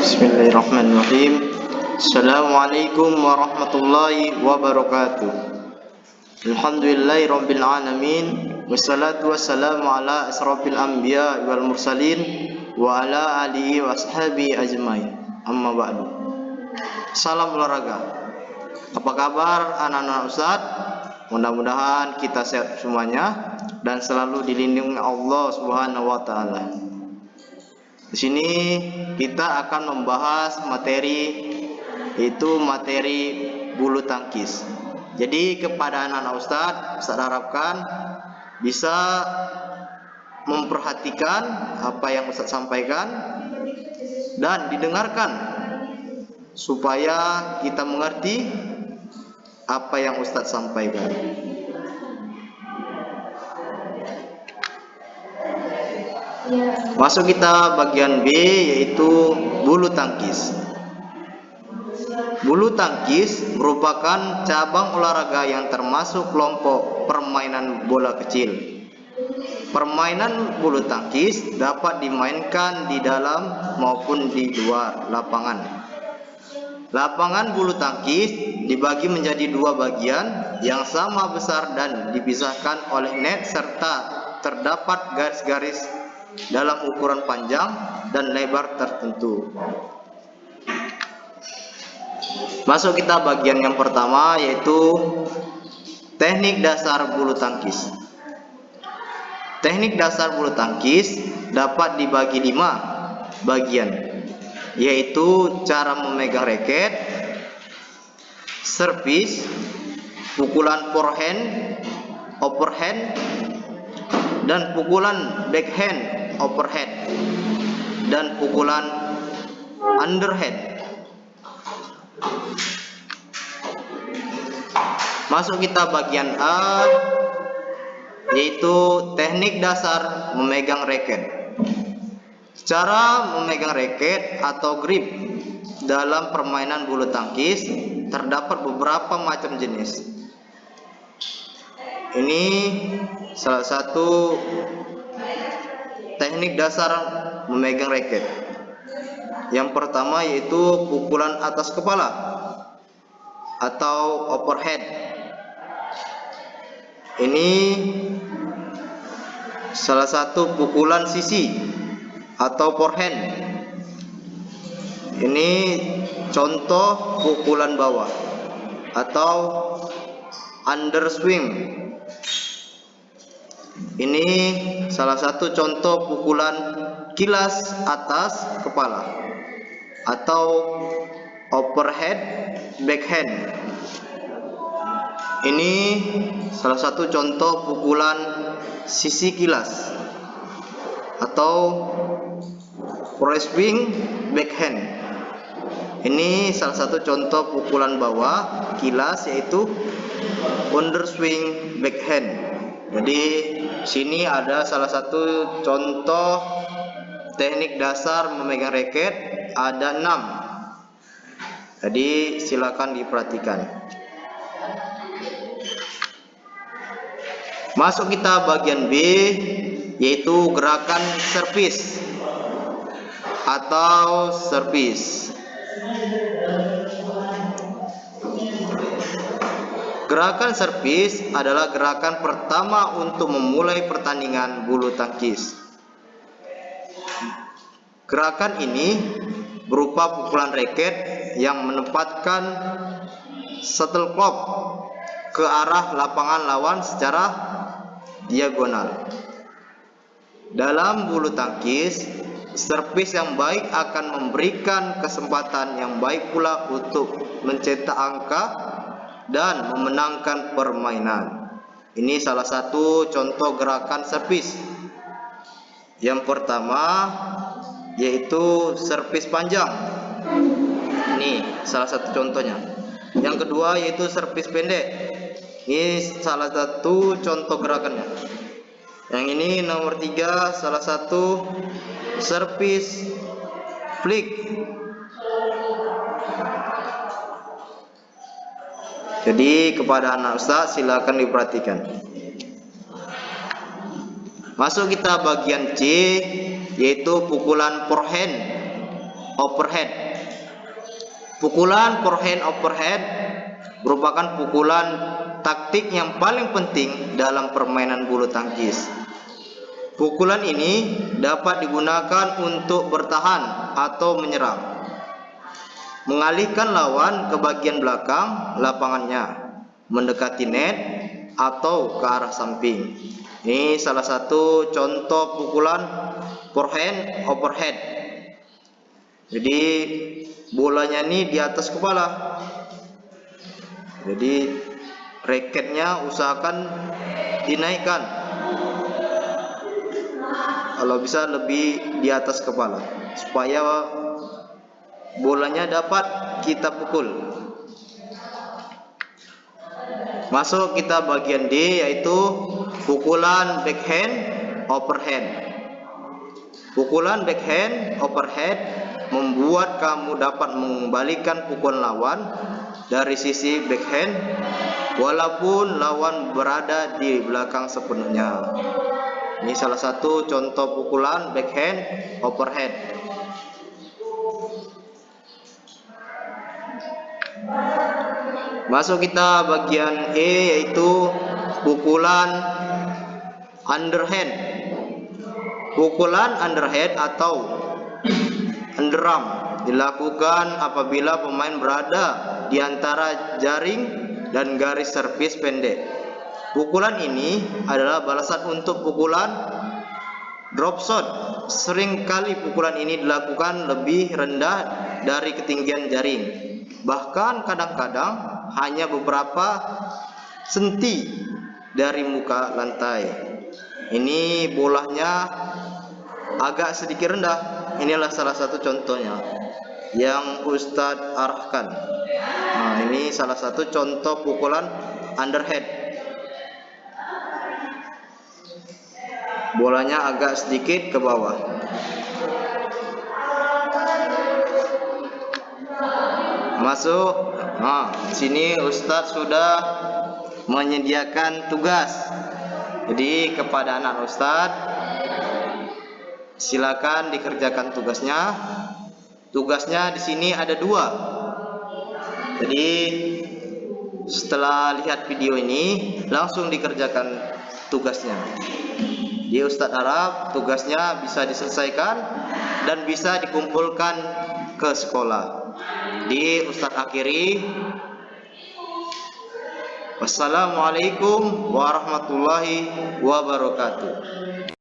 Bismillahirrahmanirrahim. Assalamualaikum warahmatullahi wabarakatuh. Alhamdulillahirabbil alamin. Wassalatu wassalamu ala asrofil anbiya wal mursalin wa ala alihi washabihi ajmain. Amma ba'du. Salam olahraga. Apa kabar anak-anak Ustaz? Mudah-mudahan kita sehat semuanya dan selalu dilindungi Allah Subhanahu wa taala. Di sini kita akan membahas materi, yaitu materi bulu tangkis. Jadi kepada anak-anak Ustaz harapkan bisa memperhatikan apa yang Ustaz sampaikan dan didengarkan supaya kita mengerti apa yang Ustaz sampaikan. Masuk kita bagian B, yaitu bulu tangkis. Bulu tangkis merupakan cabang olahraga yang termasuk kelompok permainan bola kecil. Permainan bulu tangkis dapat dimainkan di dalam maupun di luar lapangan. Lapangan bulu tangkis dibagi menjadi dua bagian yang sama besar dan dipisahkan oleh net serta terdapat garis-garis dalam ukuran panjang dan lebar tertentu. Masuk kita bagian yang pertama, yaitu teknik dasar bulu tangkis. Teknik dasar bulu tangkis dapat dibagi 5 bagian, yaitu cara memegang raket, servis, pukulan forehand, overhand, dan pukulan backhand overhead, dan pukulan underhand. Masuk kita bagian A, yaitu teknik dasar memegang raket. Cara memegang raket atau grip dalam permainan bulu tangkis terdapat beberapa macam jenis. Ini salah satu teknik dasar memegang raket. Yang pertama yaitu pukulan atas kepala atau overhead. Ini salah satu pukulan sisi atau forehand. Ini contoh pukulan bawah atau underswing. Ini salah satu contoh pukulan kilas atas kepala atau overhead backhand. Ini salah satu contoh pukulan sisi kilas atau crosswing backhand. Ini salah satu contoh pukulan bawah kilas, yaitu underswing backhand. Jadi sini ada salah satu contoh teknik dasar memegang raket, ada 6. Jadi silakan diperhatikan. Masuk kita bagian B, yaitu gerakan servis atau servis. Gerakan servis adalah gerakan pertama untuk memulai pertandingan bulu tangkis. Gerakan ini berupa pukulan raket yang menempatkan shuttlecock ke arah lapangan lawan secara diagonal. Dalam bulu tangkis, servis yang baik akan memberikan kesempatan yang baik pula untuk mencetak angka dan memenangkan permainan. Ini salah satu contoh gerakan servis. Yang pertama yaitu servis panjang. Ini salah satu contohnya. Yang kedua yaitu servis pendek. Ini salah satu contoh gerakannya. Yang ini nomor 3, salah satu servis flick. Jadi kepada anak Ustaz silakan diperhatikan. Masuk kita bagian C, yaitu pukulan forehand. overhead. Pukulan forehand overhead merupakan pukulan taktik yang paling penting dalam permainan bulu tangkis. Pukulan ini dapat digunakan untuk bertahan atau menyerang, mengalihkan lawan ke bagian belakang lapangannya, mendekati net atau ke arah samping. Ini salah satu contoh pukulan forehand overhead. Jadi bolanya ini di atas kepala. Jadi raketnya usahakan dinaikkan, kalau bisa lebih di atas kepala, supaya bolanya dapat kita pukul. Masuk kita bagian D, yaitu pukulan backhand overhand. Pukulan backhand overhead membuat kamu dapat mengembalikan pukulan lawan dari sisi backhand walaupun lawan berada di belakang sepenuhnya. Ini salah satu contoh pukulan backhand overhead. Masuk kita bagian E, yaitu pukulan underhand. Pukulan underhand atau underarm dilakukan apabila pemain berada di antara jaring dan garis servis pendek. Pukulan ini adalah balasan untuk pukulan drop shot. Seringkali pukulan ini dilakukan lebih rendah dari ketinggian jaring, bahkan kadang-kadang hanya beberapa senti dari muka lantai. Ini bolanya agak sedikit rendah. Inilah salah satu contohnya yang Ustadz arahkan. Nah, ini salah satu contoh pukulan underhand. Bolanya agak sedikit ke bawah. Masuk. Nah, sini Ustadz sudah menyediakan tugas. Jadi kepada anak Ustadz, silakan dikerjakan tugasnya. Tugasnya di sini ada 2. Jadi setelah lihat video ini langsung dikerjakan tugasnya. Di Ustadz harap tugasnya bisa diselesaikan dan bisa dikumpulkan ke sekolah. Di Ustadz akhiri, wassalamualaikum warahmatullahi wabarakatuh.